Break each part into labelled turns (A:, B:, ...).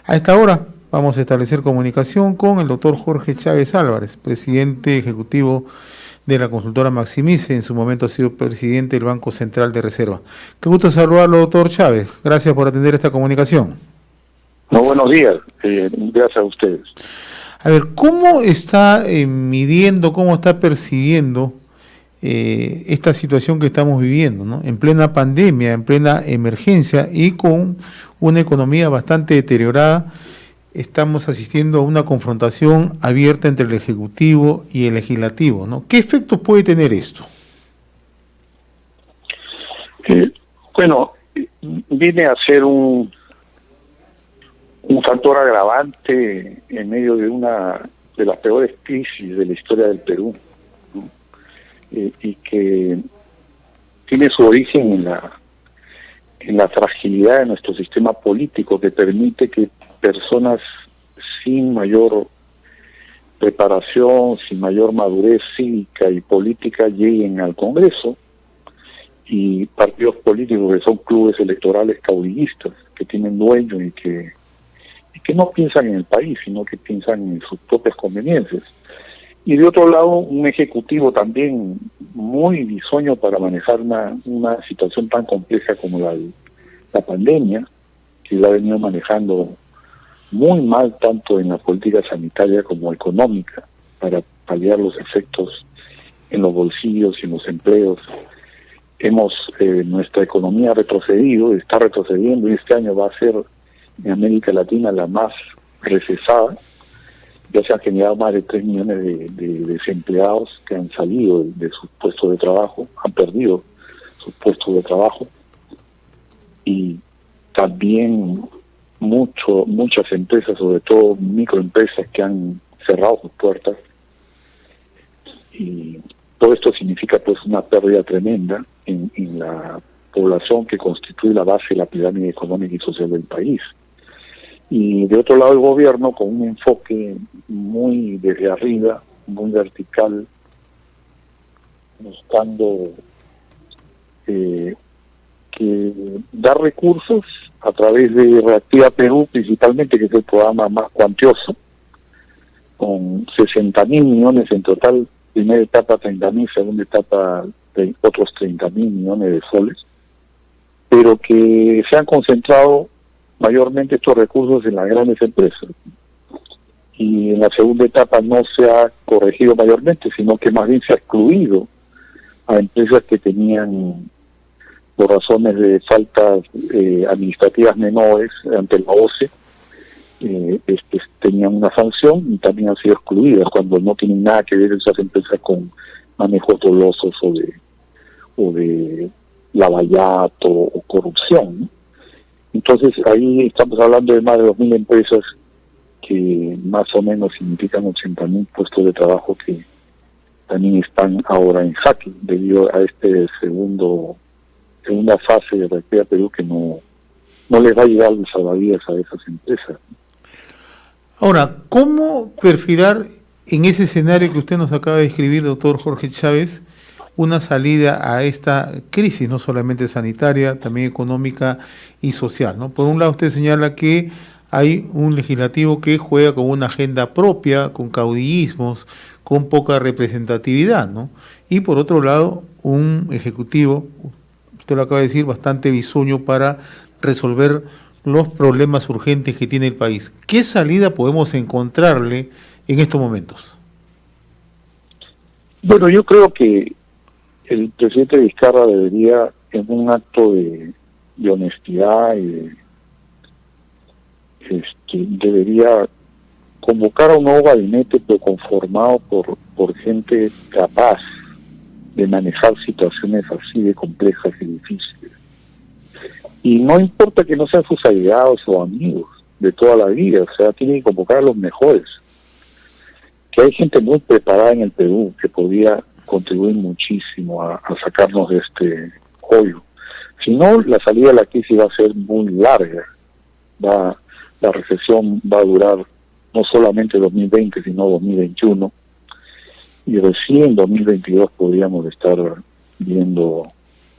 A: A esta hora vamos a establecer comunicación con el doctor Jorge Chávez Álvarez, presidente ejecutivo de la consultora Maximice. En su momento ha sido presidente del Banco Central de Reserva. Qué gusto saludarlo, doctor Chávez. Gracias por atender esta comunicación.
B: No, buenos días. Gracias a ustedes.
A: A ver, ¿cómo está midiendo, cómo está percibiendo esta situación que estamos viviendo, ¿no? En plena pandemia, en plena emergencia y con una economía bastante deteriorada? Estamos asistiendo a una confrontación abierta entre el Ejecutivo y el Legislativo, ¿no? ¿Qué efectos puede tener esto?
B: Bueno, viene a ser un factor agravante en medio de una de las peores crisis de la historia del Perú, ¿no? Y que tiene su origen en la fragilidad de nuestro sistema político, que permite que personas sin mayor preparación, sin mayor madurez cívica y política lleguen al Congreso, y partidos políticos que son clubes electorales caudillistas, que tienen dueños y que no piensan en el país, sino que piensan en sus propias conveniencias. Y de otro lado, un ejecutivo también muy bisoño para manejar una situación tan compleja como la pandemia, que la ha venido manejando muy mal tanto en la política sanitaria como económica, para paliar los efectos en los bolsillos y en los empleos. Nuestra economía ha retrocedido, está retrocediendo, y este año va a ser en América Latina la más recesada. Ya se han generado más de 3 millones de desempleados que han salido de sus puestos de trabajo, han perdido sus puestos de trabajo, y también muchas empresas, sobre todo microempresas, que han cerrado sus puertas, y todo esto significa pues una pérdida tremenda en la población que constituye la base de la pirámide económica y social del país. Y de otro lado, el gobierno, con un enfoque muy desde arriba, muy vertical, buscando que dar recursos a través de Reactiva Perú, principalmente, que es el programa más cuantioso, con 60.000 millones en total, primera etapa 30.000, segunda etapa otros 30.000 millones de soles, pero que se han concentrado mayormente estos recursos en las grandes empresas. Y en la segunda etapa no se ha corregido mayormente, sino que más bien se ha excluido a empresas que tenían, por razones de faltas administrativas menores ante la OCE, tenían una sanción, y también han sido excluidas cuando no tienen nada que ver esas empresas con manejos dolosos o de lavallato o corrupción, ¿no? Entonces ahí estamos hablando de más de 2.000 empresas que más o menos significan 80.000 puestos de trabajo que también están ahora en jaque debido a segunda fase de Reactiva Perú, que no les va a llegar el salvavidas a esas empresas.
A: Ahora, ¿cómo perfilar en ese escenario que usted nos acaba de describir, doctor Jorge Chávez, una salida a esta crisis, no solamente sanitaria, también económica y social, ¿no? Por un lado, usted señala que hay un legislativo que juega con una agenda propia, con caudillismos, con poca representatividad, ¿no? Y por otro lado, un ejecutivo, usted lo acaba de decir, bastante bisoño para resolver los problemas urgentes que tiene el país. ¿Qué salida podemos encontrarle en estos momentos?
B: Bueno, yo creo que el presidente Vizcarra debería, en un acto de honestidad, debería convocar a un nuevo gabinete, pero conformado por gente capaz de manejar situaciones así de complejas y difíciles. Y no importa que no sean sus allegados o amigos de toda la vida, o sea, tiene que convocar a los mejores. Que hay gente muy preparada en el Perú que podría contribuir muchísimo a sacarnos de este hoyo. Si no, la salida de la crisis va a ser muy larga. La recesión va a durar no solamente 2020, sino 2021. Y recién en 2022 podríamos estar viendo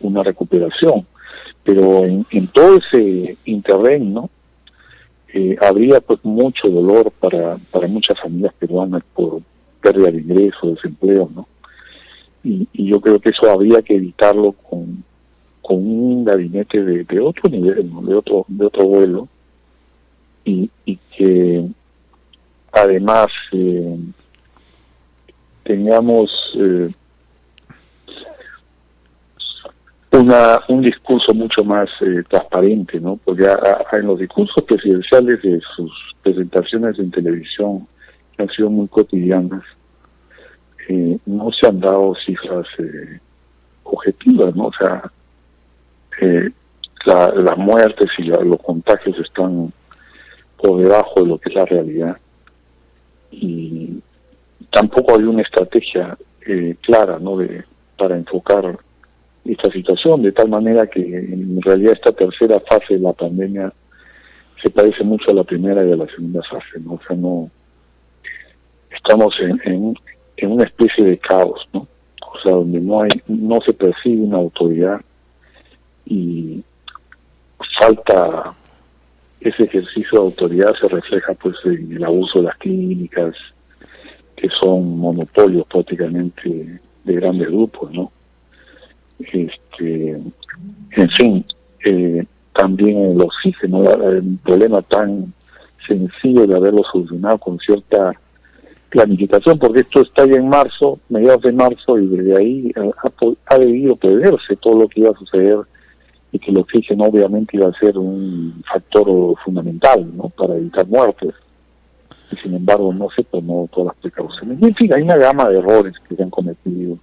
B: una recuperación. Pero en todo ese interregno, habría pues mucho dolor para muchas familias peruanas por pérdida de ingresos, desempleo, ¿no? Y yo creo que eso habría que evitarlo con un gabinete de otro nivel, ¿no? de otro vuelo, y que además tengamos un discurso mucho más transparente, ¿no? Porque en los discursos presidenciales de sus presentaciones en televisión, que han sido muy cotidianas, no se han dado cifras objetivas, ¿no? O sea, las muertes y los contagios están por debajo de lo que es la realidad, y tampoco hay una estrategia clara, ¿no? Para enfocar esta situación, de tal manera que en realidad esta tercera fase de la pandemia se parece mucho a la primera y a la segunda fase, ¿no? O sea, no estamos en una especie de caos, ¿no? O sea, donde no se percibe una autoridad y falta ese ejercicio de autoridad. Se refleja pues en el abuso de las clínicas, que son monopolios prácticamente de grandes grupos, ¿no? En fin, también el oxígeno, el problema tan sencillo de haberlo solucionado con cierta planificación, porque esto está ya en marzo, mediados de marzo, y desde ahí ha debido preverse todo lo que iba a suceder, y que el oxígeno obviamente iba a ser un factor fundamental, ¿no? Para evitar muertes, y sin embargo no se tomó todas las precauciones. Y en fin, hay una gama de errores que se han cometido,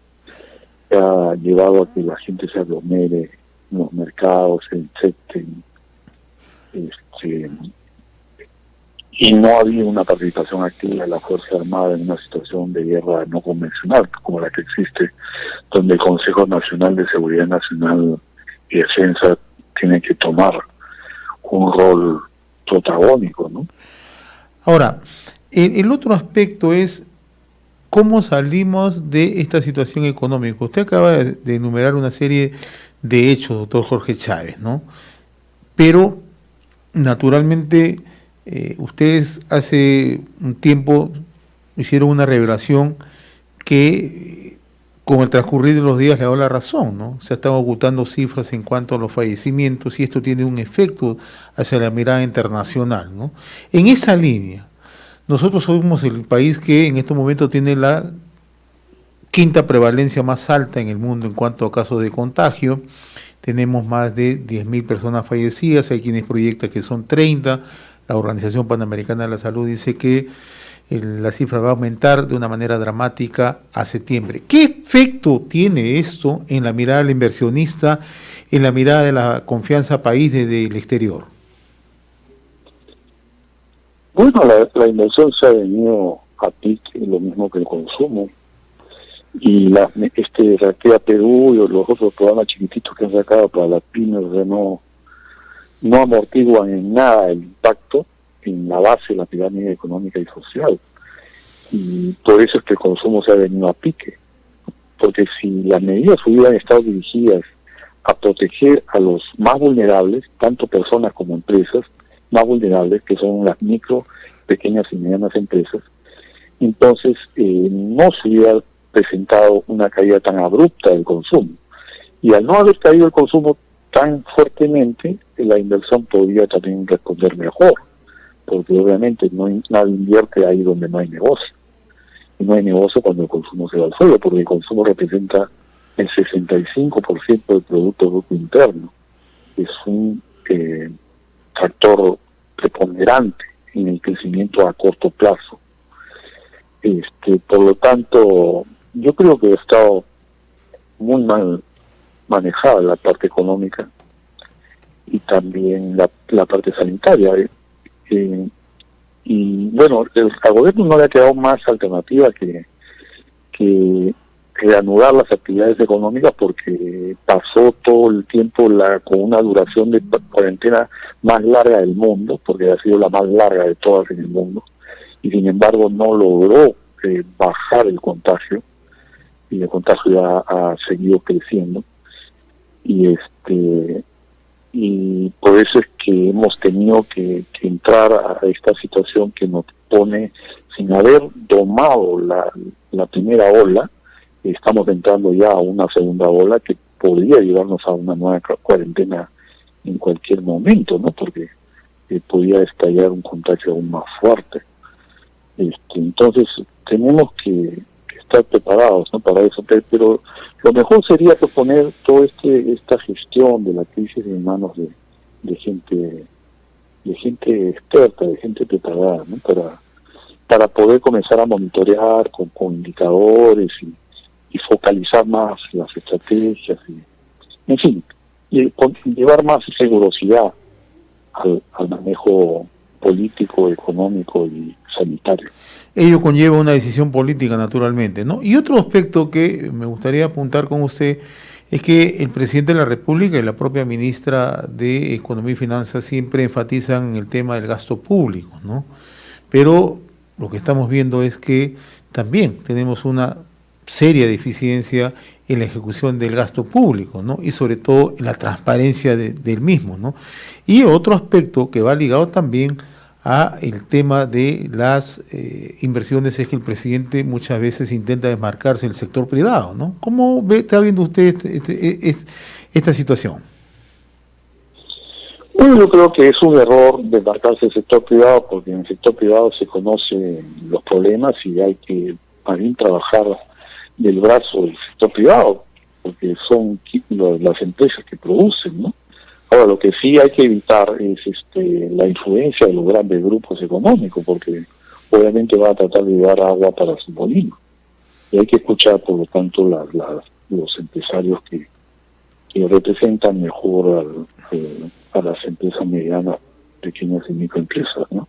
B: que ha llevado a que la gente se aglomere en los mercados, se infecten, y no ha habido una participación activa de la Fuerza Armada en una situación de guerra no convencional como la que existe, donde el Consejo Nacional de Seguridad Nacional y Defensa tiene que tomar un rol protagónico, ¿no?
A: Ahora, el otro aspecto es cómo salimos de esta situación económica. Usted acaba de enumerar una serie de hechos, doctor Jorge Chávez, ¿no? Pero, naturalmente, ustedes hace un tiempo hicieron una revelación que con el transcurrir de los días le da la razón, ¿no? Se están ocultando cifras en cuanto a los fallecimientos, y esto tiene un efecto hacia la mirada internacional, ¿no? En esa línea, nosotros somos el país que en estos momentos tiene la quinta prevalencia más alta en el mundo en cuanto a casos de contagio. Tenemos más de 10.000 personas fallecidas, hay quienes proyectan que son 30. La Organización Panamericana de la Salud dice que la cifra va a aumentar de una manera dramática a septiembre. ¿Qué efecto tiene esto en la mirada del inversionista, en la mirada de la confianza país desde el exterior?
B: Bueno, la inversión se ha venido a pique, lo mismo que el consumo, y Reactiva Perú y los otros programas chiquititos que han sacado para las pymes, o sea, no amortiguan en nada el impacto en la base de la pirámide económica y social, y por eso es que el consumo se ha venido a pique, porque si las medidas hubieran estado dirigidas a proteger a los más vulnerables, tanto personas como empresas más vulnerables, que son las micro, pequeñas y medianas empresas, entonces no se hubiera presentado una caída tan abrupta del consumo, y al no haber caído el consumo tan fuertemente, la inversión podría también responder mejor, porque obviamente nadie invierte ahí donde no hay negocio, y no hay negocio cuando el consumo se va al suelo, porque el consumo representa el 65% del Producto Bruto Interno. Es un factor preponderante en el crecimiento a corto plazo. Por lo tanto, yo creo que ha estado muy mal manejada la parte económica y también la parte sanitaria. Y bueno, al gobierno no le ha quedado más alternativa que reanudar las actividades económicas, porque pasó todo el tiempo con una duración de cuarentena más larga del mundo, porque ha sido la más larga de todas en el mundo, y sin embargo no logró bajar el contagio, y el contagio ya ha seguido creciendo, y y por eso es que hemos tenido que entrar a esta situación que nos pone, sin haber domado la primera ola, estamos entrando ya a una segunda ola que podría llevarnos a una nueva cuarentena en cualquier momento, ¿no? Porque podría estallar un contagio aún más fuerte. Entonces tenemos que estar preparados, ¿no? Para eso, pero lo mejor sería poner toda esta gestión de la crisis en manos de gente experta, de gente preparada, ¿no? Para poder comenzar a monitorear con indicadores y focalizar más las estrategias en fin, y llevar más rigurosidad al manejo político, económico y sanitario.
A: Ello conlleva una decisión política, naturalmente, ¿no? Y otro aspecto que me gustaría apuntar con usted es que el presidente de la República y la propia ministra de Economía y Finanzas siempre enfatizan en el tema del gasto público, ¿no? Pero lo que estamos viendo es que también tenemos una seria deficiencia en la ejecución del gasto público, ¿no? Y sobre todo en la transparencia del mismo, ¿no? Y otro aspecto que va ligado también a el tema de las inversiones es que el presidente muchas veces intenta desmarcarse del sector privado, ¿no? ¿Cómo está viendo usted esta situación?
B: Bueno, yo creo que es un error desmarcarse del sector privado, porque en el sector privado se conocen los problemas y hay que también trabajar del brazo del sector privado, porque son las empresas que producen, ¿no? Ahora, lo que sí hay que evitar es la influencia de los grandes grupos económicos, porque obviamente va a tratar de llevar agua para su molino. Y hay que escuchar, por lo tanto, los empresarios que representan mejor a las empresas medianas, pequeñas y microempresas, ¿no?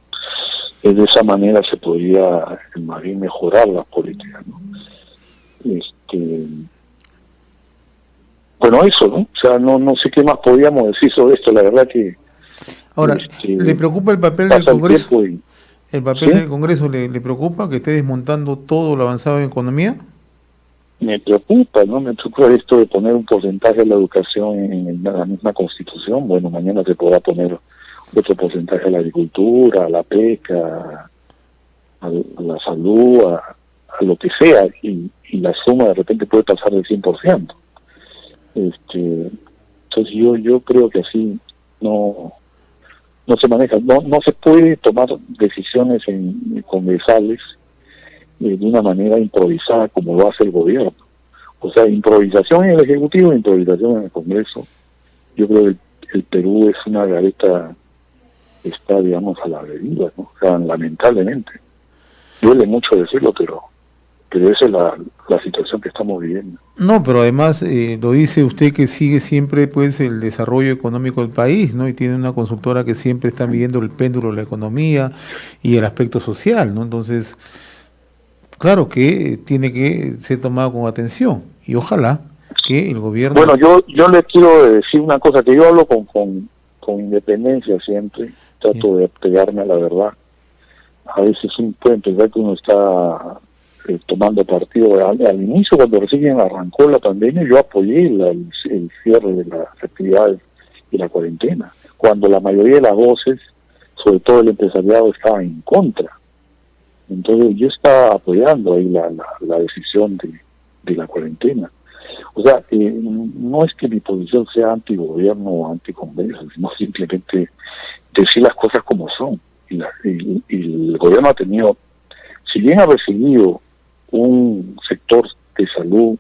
B: De esa manera se podría más bien mejorar las políticas, ¿no? Bueno, eso, ¿no? O sea, no sé qué más podríamos decir sobre esto. La verdad que...
A: Ahora, ¿le preocupa el papel del Congreso? ¿El papel del Congreso le preocupa, que esté desmontando todo lo avanzado en economía?
B: Me preocupa, ¿no? Me preocupa esto de poner un porcentaje de la educación en la misma Constitución. Bueno, mañana se podrá poner otro porcentaje a la agricultura, a la pesca, a la salud, a lo que sea, y la suma de repente puede pasar del 100%. Entonces yo creo que así no se maneja, no se puede tomar decisiones congresales de una manera improvisada como lo hace el gobierno. O sea, improvisación en el Ejecutivo, improvisación en el Congreso. Yo creo que el Perú es una gareta que está, digamos, a la deriva, ¿no? O sea, lamentablemente. Duele mucho decirlo, pero esa es la situación que estamos viviendo.
A: No, pero además lo dice usted que sigue siempre pues el desarrollo económico del país, ¿no? Y tiene una consultora que siempre está midiendo el péndulo de la economía y el aspecto social, ¿no? Entonces, claro que tiene que ser tomado con atención y ojalá que el gobierno...
B: Bueno, yo le quiero decir una cosa, que yo hablo con independencia siempre, trato de pegarme a la verdad. A veces uno puede pensar que uno está tomando partido. Al inicio, cuando recién arrancó la pandemia, yo apoyé el cierre de las actividades y la cuarentena, cuando la mayoría de las voces, sobre todo el empresariado, estaba en contra. Entonces yo estaba apoyando ahí la decisión de la cuarentena. O sea, no es que mi posición sea antigobierno o anticongreso, sino simplemente decir las cosas como son. Y el gobierno ha tenido, si bien ha recibido un sector de salud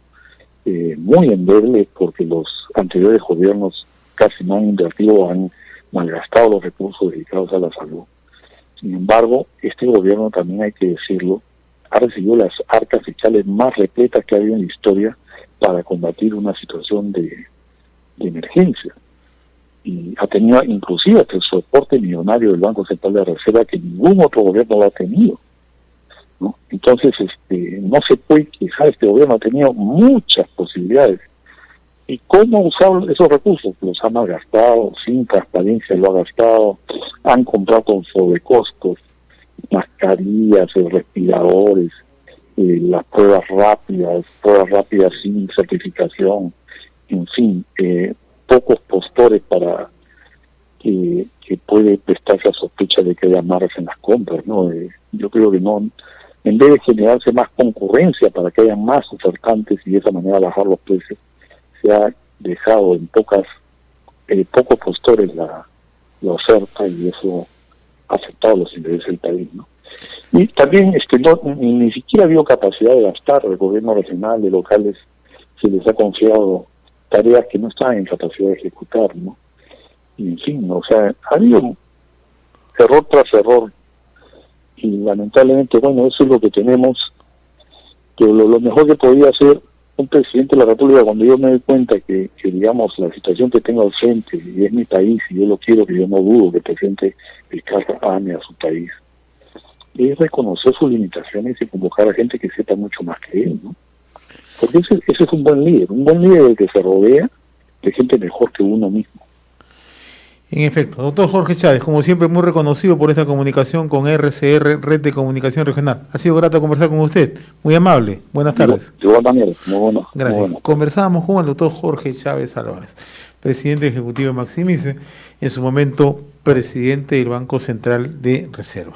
B: muy endeble, porque los anteriores gobiernos casi no han invertido, han malgastado los recursos dedicados a la salud. Sin embargo, este gobierno, también hay que decirlo, ha recibido las arcas fiscales más repletas que ha habido en la historia para combatir una situación de emergencia. Y ha tenido inclusive hasta el soporte millonario del Banco Central de Reserva, que ningún otro gobierno lo ha tenido, ¿no? Entonces, no se puede quejar. Este gobierno ha tenido muchas posibilidades. ¿Y cómo usar esos recursos? Los ha malgastado, sin transparencia lo ha gastado, han comprado con sobrecostos, mascarillas, respiradores, las pruebas rápidas sin certificación, en fin, pocos postores para que puede prestarse a sospecha de que haya maras en las compras, ¿no? Yo creo que no, en vez de generarse más concurrencia para que haya más ofertantes y de esa manera bajar los precios, se ha dejado en pocos postores la oferta, y eso ha afectado los intereses del país, ¿no? Y también ni siquiera ha habido capacidad de gastar. El gobierno regional, de locales, se les ha confiado tareas que no están en capacidad de ejecutar, ¿no? Y en fin, o sea, ha habido error tras error, y lamentablemente, bueno, eso es lo que tenemos. Pero lo mejor que podía hacer un presidente de la República, cuando yo me doy cuenta que digamos, la situación que tengo al frente y es mi país, y yo lo quiero, que yo no dudo que el presidente Vizcarra ame a su país, es reconocer sus limitaciones y convocar a gente que sepa mucho más que él, ¿no? Porque ese es un buen líder que se rodea de gente mejor que uno mismo.
A: En efecto, doctor Jorge Chávez, como siempre, muy reconocido por esta comunicación con RCR, Red de Comunicación Regional. Ha sido grato conversar con usted, muy amable. Buenas tardes.
B: Yo también, muy bueno.
A: Gracias.
B: Muy bueno.
A: Conversábamos con el doctor Jorge Chávez Álvarez, presidente ejecutivo de Maximice, en su momento presidente del Banco Central de Reserva.